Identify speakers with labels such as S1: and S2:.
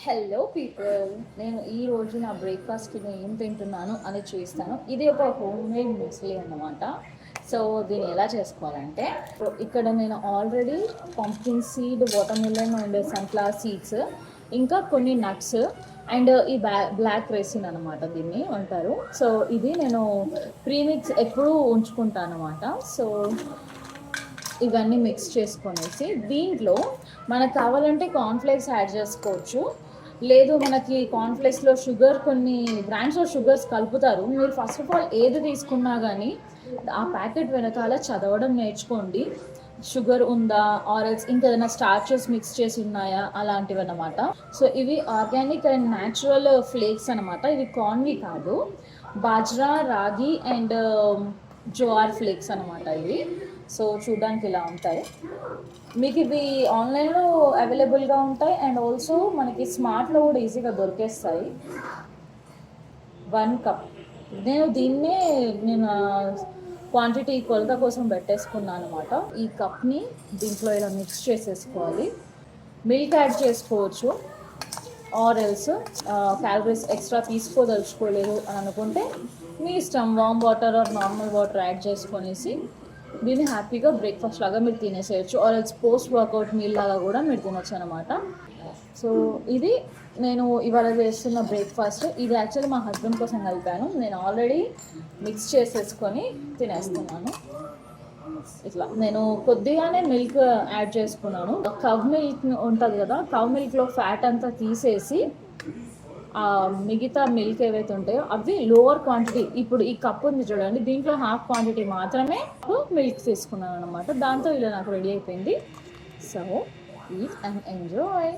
S1: Hello people, నేను ఈరోజు నా బ్రేక్ఫాస్ట్కి నేను ఏం తింటున్నాను అని చూపిస్తాను. ఇది ఒక హోమ్ మేడ్ ముస్లీ అన్నమాట. సో దీన్ని ఎలా చేసుకోవాలంటే, ఇక్కడ నేను already pumpkin seed, water melon and sunflower seeds, ఇంకా కొన్ని నట్స్ అండ్ ఈ బ్లాక్ రైసిన్ అనమాట దీన్ని అంటారు. సో ఇది నేను ప్రీమిక్స్ ఎప్పుడూ ఉంచుకుంటాను అనమాట. సో ఇవన్నీ మిక్స్ చేసుకొనేసి దీంట్లో మనకు కావాలంటే కార్న్ఫ్లేక్స్ యాడ్ చేసుకోవచ్చు. లేదు మనకి కార్న్ఫ్లేక్స్లో షుగర్, కొన్ని బ్రాండ్స్లో షుగర్స్ కలుపుతారు. మీరు ఫస్ట్ ఆఫ్ ఆల్ ఏది తీసుకున్నా కానీ ఆ ప్యాకెట్ వెనకాల చదవడం నేర్చుకోండి. షుగర్ ఉందా ఆర్ఎల్స్ ఇంకేదైనా స్టార్చెస్ మిక్స్ చేసి ఉన్నాయా అలాంటివి అన్నమాట. సో ఇవి ఆర్గానిక్ అండ్ న్యాచురల్ ఫ్లేక్స్ అనమాట. ఇవి కార్న్వి కాదు, బాజ్రా, రాగి అండ్ జోఆర్ ఫ్లేక్స్ అనమాట ఇవి. సో చూడడానికి ఇలా ఉంటాయి. మీకు ఇవి ఆన్లైన్లో అవైలబుల్గా ఉంటాయి అండ్ ఆల్సో మనకి స్మార్ట్లో కూడా ఈజీగా దొరికేస్తాయి. 1 కప్ నేను క్వాంటిటీ కొలత కోసం పెట్టేసుకున్నాను అనమాట. ఈ కప్ని దీంట్లో ఇలా మిక్స్ చేసేసుకోవాలి. మిల్క్ యాడ్ చేసుకోవచ్చు ఆర్ ఎల్స్ క్యాలరీస్ ఎక్స్ట్రా తీసుకోదలుచుకోలేదు అని అనుకుంటే మీ ఇష్టం, warm water or normal water add చేసుకొనేసి దీన్ని హ్యాపీగా బ్రేక్ఫాస్ట్ లాగా మీరు తినేసేయచ్చు or else post workout meal లాగా కూడా మీరు తినొచ్చు అనమాట. సో ఇది నేను ఇవాళ చేస్తున్న బ్రేక్ఫాస్ట్. ఇది యాక్చువల్లీ మా హస్బెండ్ కోసం కలిపాను. నేను ఆల్రెడీ మిక్స్ చేసేసుకొని తినేస్తున్నాను. ఇట్లా నేను కొద్దిగానే మిల్క్ యాడ్ చేసుకున్నాను. కవ్ మిల్క్ ఉంటుంది కదా, కవ్ మిల్క్లో ఫ్యాట్ అంతా తీసేసి మిగతా మిల్క్ ఏవైతే ఉంటాయో అవి లోవర్ క్వాంటిటీ, ఇప్పుడు ఈ కప్ ఉంది చూడండి, దీంట్లో హాఫ్ క్వాంటిటీ మాత్రమే మిల్క్ తీసుకున్నాను అనమాట. దాంతో ఇలా నాకు రెడీ అయిపోయింది. So eat and enjoy.